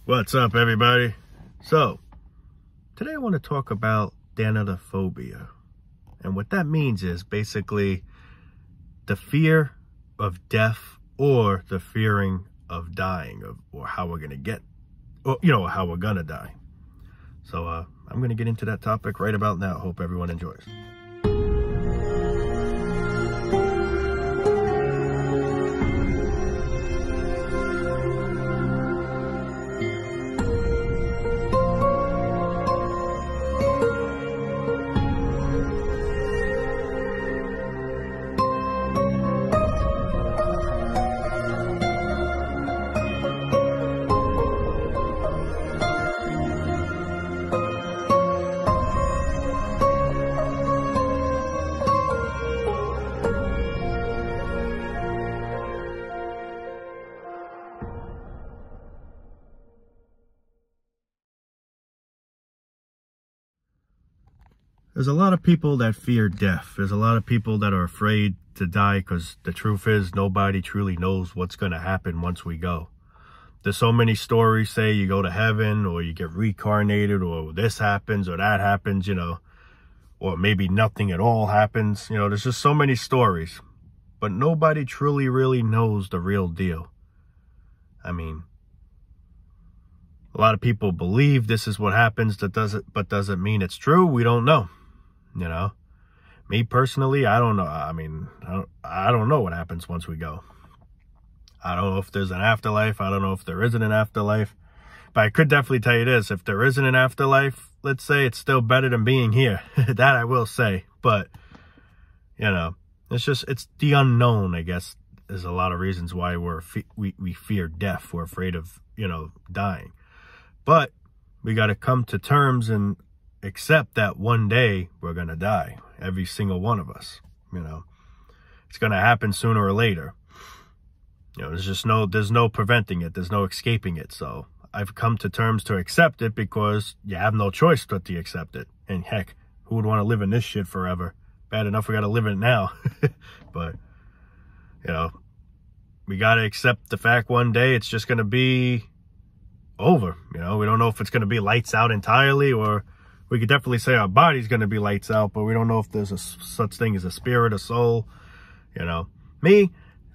What's up, everybody? So, today I want to talk about Thanatophobia. And what that means is basically the fear of death or the fearing of dying, or how we're going to get, or, how we're going to die. So, I'm going to get into that topic right about now. Hope everyone enjoys. There's a lot of people that fear death. There's a lot of people that are afraid to die because the truth is nobody truly knows what's going to happen once we go. There's so many stories say you go to heaven or you get reincarnated or this happens or that happens, or maybe nothing at all happens. There's just so many stories, but nobody truly really knows the real deal. I mean, a lot of people believe this is what happens, but doesn't mean it's true. We don't know. Me personally, I don't know. I mean, I don't know what happens once we go. I don't know if there's an afterlife. I don't know if there isn't an afterlife. But I could definitely tell you this. If there isn't an afterlife, let's say, it's still better than being here. That I will say. But, it's the unknown, I guess. There's a lot of reasons why we fear death. We're afraid of, dying. But we got to come to terms and accept that one day we're going to die. Every single one of us, it's going to happen sooner or later. There's no preventing it. There's no escaping it. So I've come to terms to accept it because you have no choice but to accept it. And heck, who would want to live in this shit forever? Bad enough we got to live in it now. But, we got to accept the fact one day it's just going to be over. We don't know if it's going to be lights out entirely, or we could definitely say our body's going to be lights out, but we don't know if there's a such thing as a spirit, a soul. Me,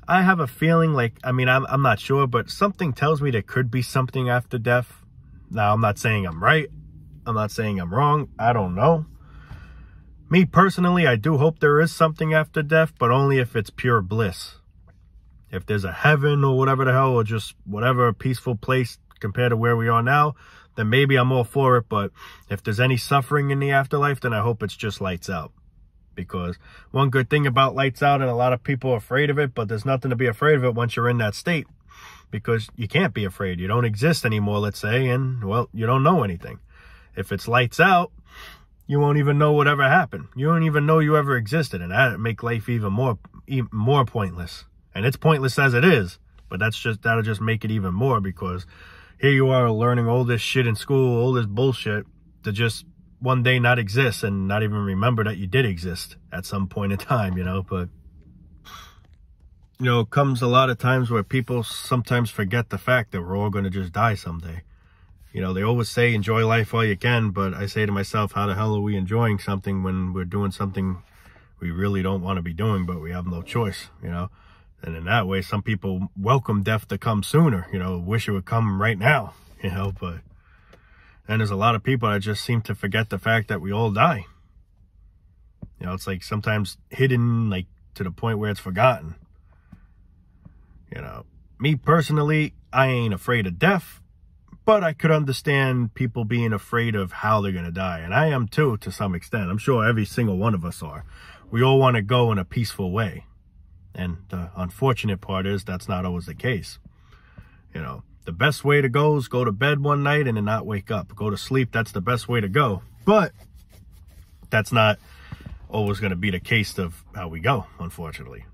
I have a feeling like, I'm not sure, but something tells me there could be something after death. Now, I'm not saying I'm right. I'm not saying I'm wrong. I don't know. Me personally, I do hope there is something after death, but only if it's pure bliss. If there's a heaven or whatever the hell, or just whatever peaceful place compared to where we are now, then maybe I'm all for it. But if there's any suffering in the afterlife, then I hope it's just lights out. Because one good thing about lights out, and a lot of people are afraid of it, but there's nothing to be afraid of it once you're in that state. Because you can't be afraid. You don't exist anymore, let's say, and, well, you don't know anything. If it's lights out, you won't even know whatever happened. You don't even know you ever existed, and that'd make life even more pointless. And it's pointless as it is, but that'll just make it even more, because here you are learning all this shit in school, all this bullshit, to just one day not exist and not even remember that you did exist at some point in time, But, it comes a lot of times where people sometimes forget the fact that we're all going to just die someday. They always say enjoy life while you can, but I say to myself, how the hell are we enjoying something when we're doing something we really don't want to be doing, but we have no choice, And in that way, some people welcome death to come sooner, wish it would come right now, but then there's a lot of people that just seem to forget the fact that we all die. It's like sometimes hidden, like to the point where it's forgotten. Me personally, I ain't afraid of death, but I could understand people being afraid of how they're going to die. And I am too, to some extent. I'm sure every single one of us are. We all want to go in a peaceful way. And the unfortunate part is that's not always the case. The best way to go is go to bed one night and then not wake up. Go to sleep, that's the best way to go. But that's not always going to be the case of how we go, unfortunately.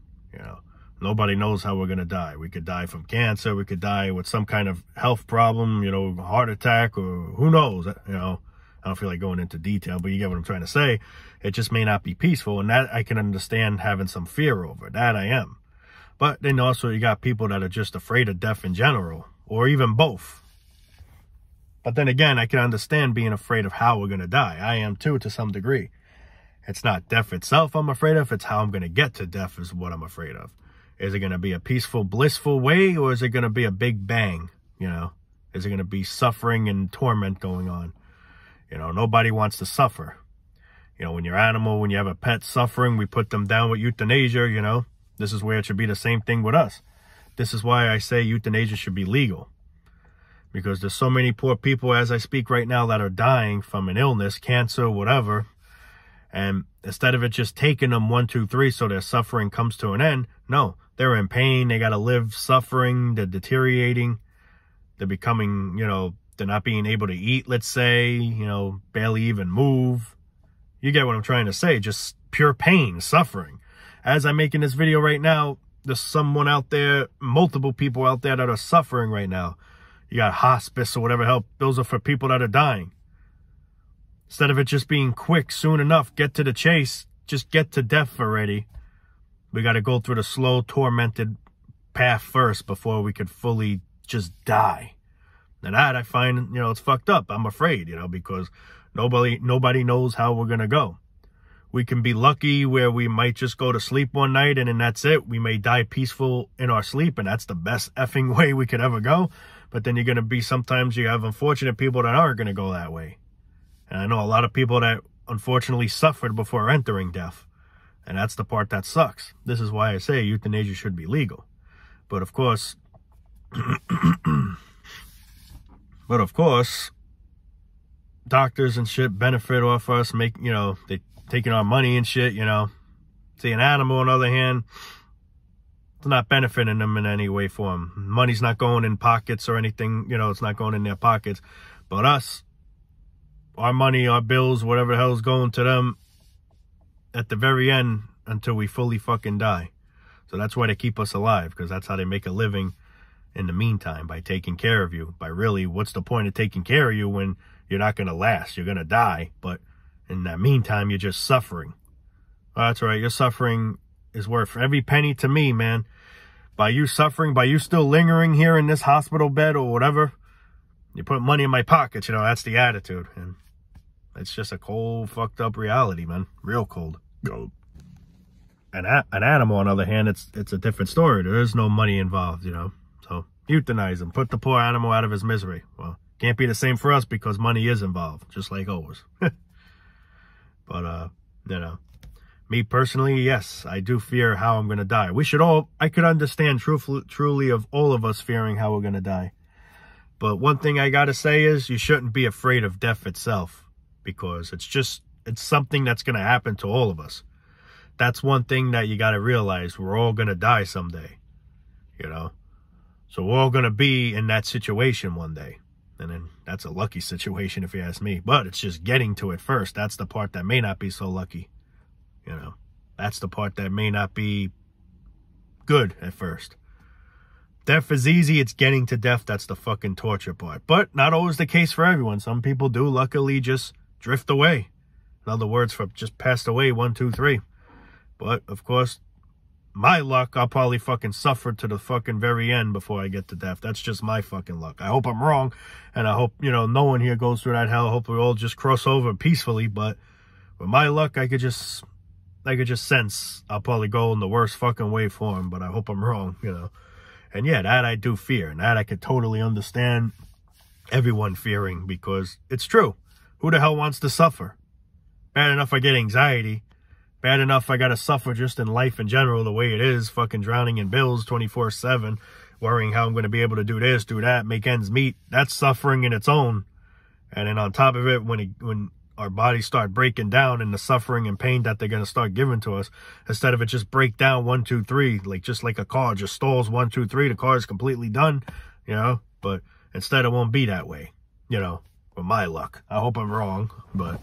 Nobody knows how we're going to die. We could die from cancer. We could die with some kind of health problem, heart attack, or who knows, I don't feel like going into detail, but you get what I'm trying to say. It just may not be peaceful, and that I can understand having some fear over. That I am. But then also you got people that are just afraid of death in general, or even both. But then again, I can understand being afraid of how we're going to die. I am too, to some degree. It's not death itself I'm afraid of. It's how I'm going to get to death is what I'm afraid of. Is it going to be a peaceful, blissful way, or is it going to be a big bang? You know, is it going to be suffering and torment going on? You know, nobody wants to suffer. You know, when your animal, when you have a pet suffering, we put them down with euthanasia, you know. This is where it should be the same thing with us. This is why I say euthanasia should be legal. Because there's so many poor people as I speak right now that are dying from an illness, cancer, whatever. And instead of it just taking them 1, 2, 3 so their suffering comes to an end, no, they're in pain. They got to live suffering. They're deteriorating. They're becoming, you know, they're not being able to eat, let's say, you know, barely even move. You get what I'm trying to say. Just pure pain, suffering. As I'm making this video right now, there's someone out there, multiple people out there that are suffering right now. You got hospice or whatever help. Those are for people that are dying. Instead of it just being quick, soon enough, get to the chase, just get to death already. We got to go through the slow, tormented path first before we could fully just die. And that I find, you know, it's fucked up. I'm afraid, you know, because nobody knows how we're going to go. We can be lucky where we might just go to sleep one night and then that's it. We may die peaceful in our sleep, and that's the best effing way we could ever go. But then you're going to be, sometimes you have unfortunate people that aren't going to go that way. And I know a lot of people that unfortunately suffered before entering death. And that's the part that sucks. This is why I say euthanasia should be legal. But of course, doctors and shit benefit off us, you know, they taking our money and shit, you know. See, an animal, on the other hand, it's not benefiting them in any way, form. Money's not going in pockets or anything, you know, it's not going in their pockets. But us, our money, our bills, whatever the hell's going to them at the very end until we fully fucking die. So that's why they keep us alive, because that's how they make a living in the meantime, by taking care of you. By really, what's the point of taking care of you when you're not going to last? You're going to die, but in that meantime, you're just suffering. Oh, that's right, your suffering is worth every penny to me, man. By you suffering, by you still lingering here in this hospital bed or whatever, you put money in my pockets, you know, that's the attitude. And it's just a cold, fucked up reality, man. Real cold. An animal, on the other hand, it's a different story. There is no money involved, you know. So euthanize him. Put the poor animal out of his misery. Well, can't be the same for us because money is involved, just like always. But, you know, me personally, yes, I do fear how I'm going to die. I could understand truly of all of us fearing how we're going to die. But one thing I got to say is you shouldn't be afraid of death itself, because it's something that's going to happen to all of us. That's one thing that you got to realize. We're all going to die someday, you know. So we're all going to be in that situation one day. And then that's a lucky situation if you ask me. But it's just getting to it first. That's the part that may not be so lucky. You know, that's the part that may not be good at first. Death is easy. It's getting to death. That's the fucking torture part. But not always the case for everyone. Some people do luckily just drift away. In other words, for just passed away 1, 2, 3. But of course, my luck, I'll probably fucking suffer to the fucking very end before I get to death. That's just my fucking luck. I hope I'm wrong. And I hope, you know, no one here goes through that hell. I hope we all just cross over peacefully. But with my luck, I could just sense I'll probably go in the worst fucking way for him. But I hope I'm wrong, you know. And yeah, that I do fear. And that I could totally understand everyone fearing, because it's true. Who the hell wants to suffer? Bad enough I get anxiety. Bad enough I gotta suffer just in life in general, the way it is, fucking drowning in bills 24/7, worrying how I'm gonna be able to do this, do that, make ends meet. That's suffering in its own. And then on top of it, when our bodies start breaking down and the suffering and pain that they're gonna start giving to us, instead of it just break down 1, 2, 3, like just like a car just stalls 1, 2, 3, the car is completely done, you know. But instead it won't be that way, you know, with my luck. I hope I'm wrong, but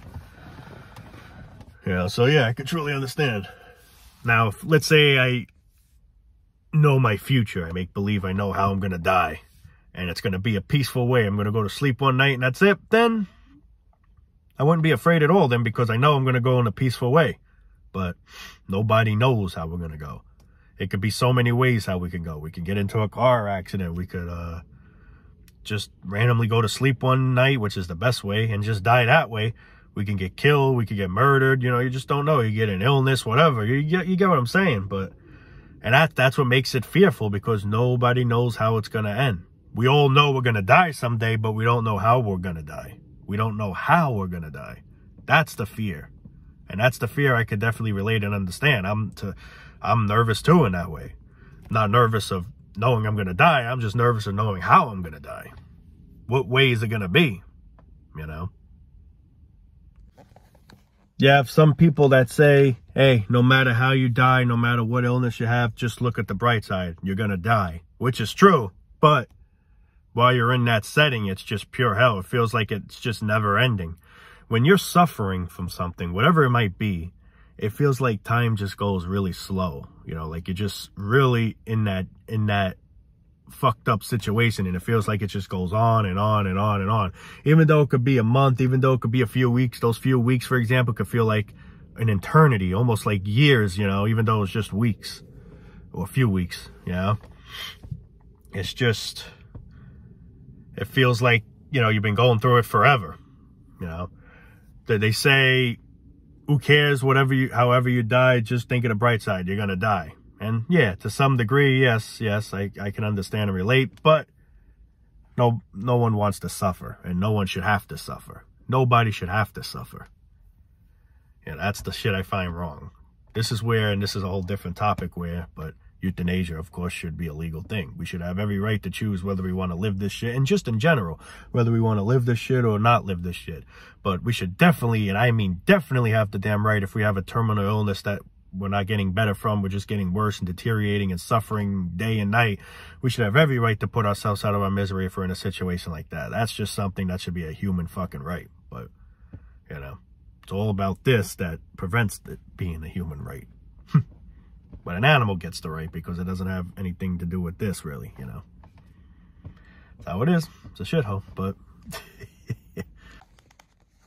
yeah, so yeah, I can truly understand. Now, if, let's say I know my future. I make believe I know how I'm going to die. And it's going to be a peaceful way. I'm going to go to sleep one night and that's it. Then I wouldn't be afraid at all then, because I know I'm going to go in a peaceful way. But nobody knows how we're going to go. It could be so many ways how we can go. We can get into a car accident. We could just randomly go to sleep one night, which is the best way, and just die that way. We can get killed, we could get murdered, you know, you just don't know. You get an illness, whatever. You get what I'm saying? But, and that's what makes it fearful, because nobody knows how it's going to end. We all know we're going to die someday, but we don't know how we're going to die. We don't know how we're going to die. That's the fear. And that's the fear I could definitely relate and understand. I'm nervous too in that way. Not nervous of knowing I'm going to die. I'm just nervous of knowing how I'm going to die. What way is it going to be? You know? You have some people that say, hey, no matter how you die, no matter what illness you have, just look at the bright side. You're going to die, which is true. But while you're in that setting, it's just pure hell. It feels like it's just never ending. When you're suffering from something, whatever it might be, it feels like time just goes really slow. You know, like you're just really in that fucked up situation, and it feels like it just goes on and on and on and on. Even though it could be a month, even though it could be a few weeks, those few weeks, for example, could feel like an eternity, almost like years, you know, even though it's just weeks or a few weeks, you know. It's just, it feels like, you know, you've been going through it forever, you know. They say, who cares, however you die, just think of the bright side, you're gonna die. And yeah, to some degree, yes, I can understand and relate, but no one wants to suffer, and no one should have to suffer. Nobody should have to suffer. Yeah, that's the shit I find wrong. This is where, and this is a whole different topic where, but euthanasia, of course, should be a legal thing. We should have every right to choose whether we want to live this shit, and just in general, whether we want to live this shit or not live this shit. But we should definitely, and I mean definitely, have the damn right if we have a terminal illness that we're not getting better from, we're just getting worse and deteriorating and suffering day and night. We should have every right to put ourselves out of our misery if we're in a situation like that. That's just something that should be a human fucking right. But, you know, it's all about this that prevents it being a human right. But an animal gets the right because it doesn't have anything to do with this, really, you know. That's how it is. It's a shithole, but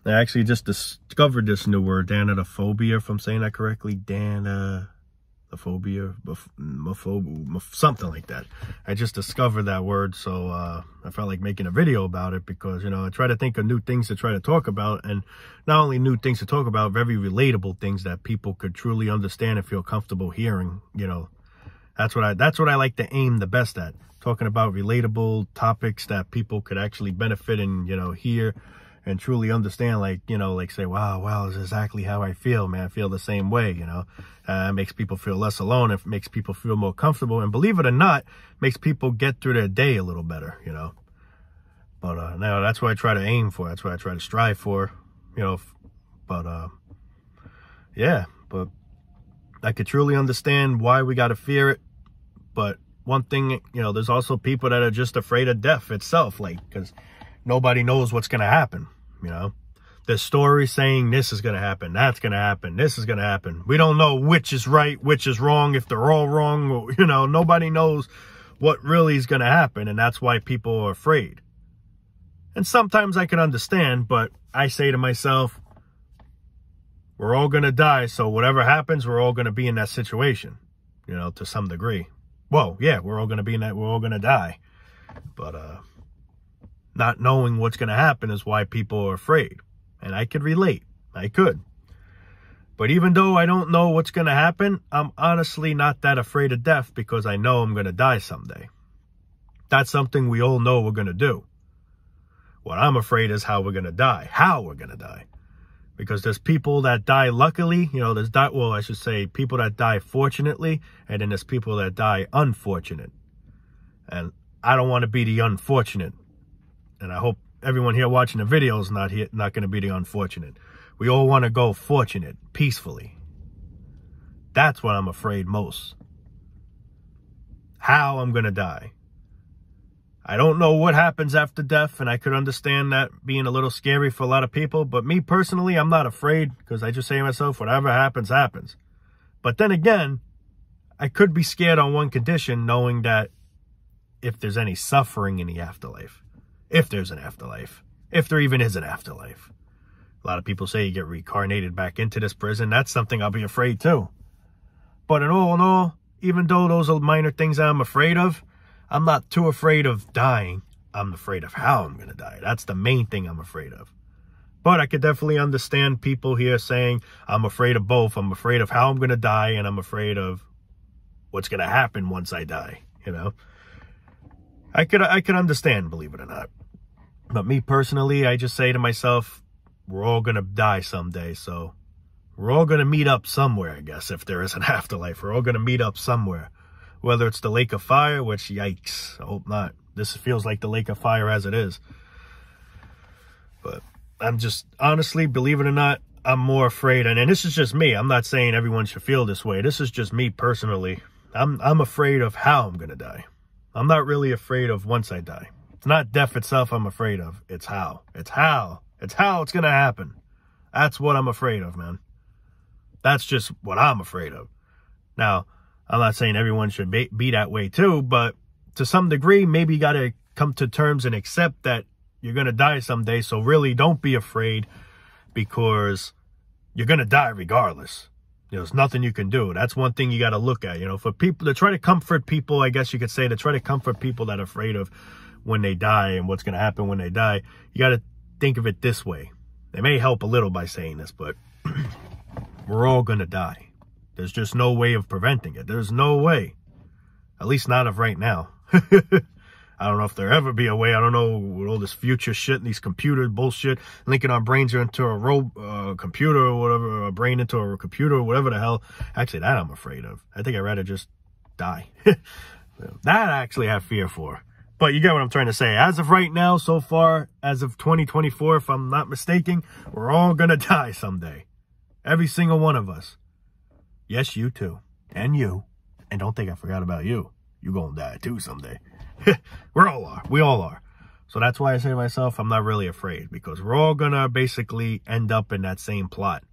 I actually just discovered this new word, Thanatophobia, if I'm saying that correctly. Thanatophobia, something like that. I just discovered that word, so I felt like making a video about it because, you know, I try to think of new things to try to talk about, and not only new things to talk about, very relatable things that people could truly understand and feel comfortable hearing. You know, that's what I like to aim the best at, talking about relatable topics that people could actually benefit and, you know, hear and truly understand, like, you know, like say, wow, this is exactly how I feel, man. I feel the same way, you know. It makes people feel less alone. It makes people feel more comfortable. And believe it or not, makes people get through their day a little better, you know. But now that's what I try to aim for. That's what I try to strive for, you know. But yeah, but I could truly understand why we got to fear it. But one thing, you know, there's also people that are just afraid of death itself, like, because nobody knows what's going to happen, you know. There's stories saying this is going to happen, that's going to happen, this is going to happen. We don't know which is right, which is wrong, if they're all wrong, or, you know, nobody knows what really is going to happen, and that's why people are afraid. And sometimes I can understand, but I say to myself, we're all going to die, so whatever happens, we're all going to be in that situation, you know, to some degree. Well, yeah, we're all going to be in that, we're all going to die. But, not knowing what's going to happen is why people are afraid. And I could relate. I could. But even though I don't know what's going to happen, I'm honestly not that afraid of death because I know I'm going to die someday. That's something we all know we're going to do. What I'm afraid is how we're going to die. How we're going to die. Because there's people that die luckily. You know, well, I should say people that die fortunately. And then there's people that die unfortunate. And I don't want to be the unfortunate. And I hope everyone here watching the video is not going to be the unfortunate. We all want to go fortunate, peacefully. That's what I'm afraid most. How I'm going to die. I don't know what happens after death, and I could understand that being a little scary for a lot of people. But me personally, I'm not afraid because I just say to myself, whatever happens, happens. But then again, I could be scared on one condition, knowing that if there's any suffering in the afterlife. If there's an afterlife. If there even is an afterlife. A lot of people say you get reincarnated back into this prison. That's something I'll be afraid too. But in all, even though those are minor things I'm afraid of, I'm not too afraid of dying. I'm afraid of how I'm going to die. That's the main thing I'm afraid of. But I could definitely understand people here saying, I'm afraid of both. I'm afraid of how I'm going to die, and I'm afraid of what's going to happen once I die, you know? I could understand, believe it or not. But me personally, I just say to myself, we're all going to die someday, so we're all going to meet up somewhere, I guess, if there is an afterlife. We're all going to meet up somewhere. Whether it's the lake of fire, which, yikes, I hope not. This feels like the lake of fire as it is. But I'm just, honestly, believe it or not, I'm more afraid. And this is just me. I'm not saying everyone should feel this way. This is just me personally. I'm afraid of how I'm going to die. I'm not really afraid of once I die. It's not death itself I'm afraid of. It's how. It's how. It's how it's going to happen. That's what I'm afraid of, man. That's just what I'm afraid of. Now, I'm not saying everyone should be that way too, but to some degree, maybe you got to come to terms and accept that you're going to die someday. So really don't be afraid, because you're going to die regardless. There's nothing you can do. That's one thing you got to look at, you know, for people to try to comfort people, I guess you could say, to try to comfort people that are afraid of when they die and what's going to happen when they die. You got to think of it this way. It may help a little by saying this, but we're all going to die. There's just no way of preventing it. There's no way. At least not of right now. I don't know if there'll ever be a way. I don't know, with all this future shit and these computer bullshit, linking our brains into a computer or whatever, a brain into a computer or whatever the hell. Actually, that I'm afraid of. I think I'd rather just die. That I actually have fear for. But you get what I'm trying to say. As of right now, so far, as of 2024, if I'm not mistaken, we're all going to die someday. Every single one of us. Yes, you too. And you. And don't think I forgot about you. You're going to die too someday. We all are. We all are. So that's why I say to myself, I'm not really afraid, because we're all going to basically end up in that same plot.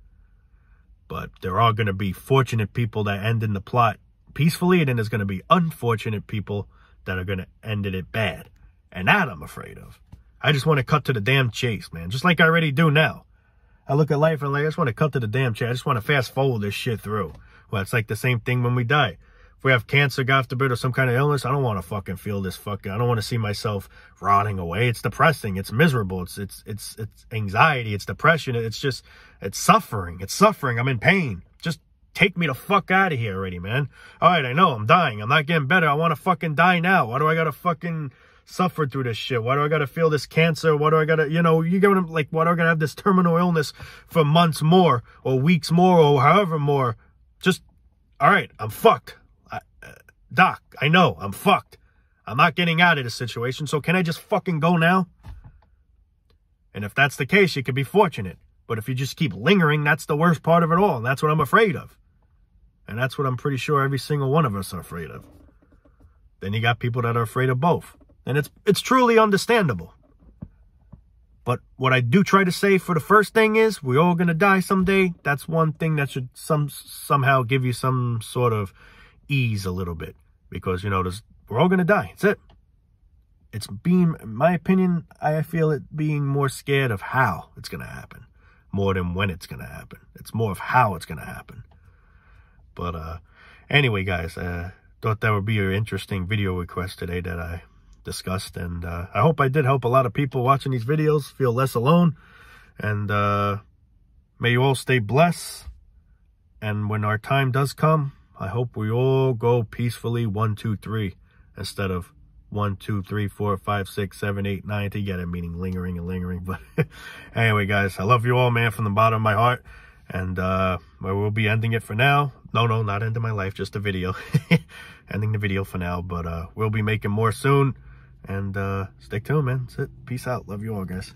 But there are going to be fortunate people that end in the plot peacefully, and then there's going to be unfortunate people that are going to end it bad. And that I'm afraid of. I just want to cut to the damn chase, man. Just like I already do now. I look at life and I just want to cut to the damn chase. I just want to fast forward this shit through. Well, it's like the same thing when we die. If we have cancer, God forbid, or some kind of illness, I don't want to fucking feel this fucking, I don't want to see myself rotting away. It's depressing. It's miserable. It's anxiety. It's depression. It's suffering. It's suffering. I'm in pain. Just take me the fuck out of here already, man. All right, I know I'm dying. I'm not getting better. I want to fucking die now. Why do I got to fucking suffer through this shit? Why do I got to feel this cancer? Why do I got to, you know, you get what I'm, like, why do I got to have this terminal illness for months more or weeks more or however more? Just, all right, I'm fucked. Doc, I know, I'm fucked. I'm not getting out of this situation, so can I just fucking go now? And if that's the case, you could be fortunate. But if you just keep lingering, that's the worst part of it all, and that's what I'm afraid of. And that's what I'm pretty sure every single one of us are afraid of. Then you got people that are afraid of both. And it's truly understandable. But what I do try to say for the first thing is, we're all going to die someday. That's one thing that should somehow give you some sort of ease a little bit, because, you know, we're all going to die. That's it. It's being, in my opinion, I feel it being more scared of how it's going to happen more than when it's going to happen. It's more of how it's going to happen. But anyway, guys, thought that would be an interesting video request today that I discussed, and I hope I did help a lot of people watching these videos feel less alone, and may you all stay blessed, and when our time does come, I hope we all go peacefully 1, 2, 3 instead of 1, 2, 3, 4, 5, 6, 7, 8, 9 to get it, meaning lingering and lingering. But anyway, guys, I love you all, man, from the bottom of my heart. And we'll be ending it for now. No, not ending my life, just a video. Ending the video for now, but we'll be making more soon. And stick tuned, man. That's it. Peace out. Love you all, guys.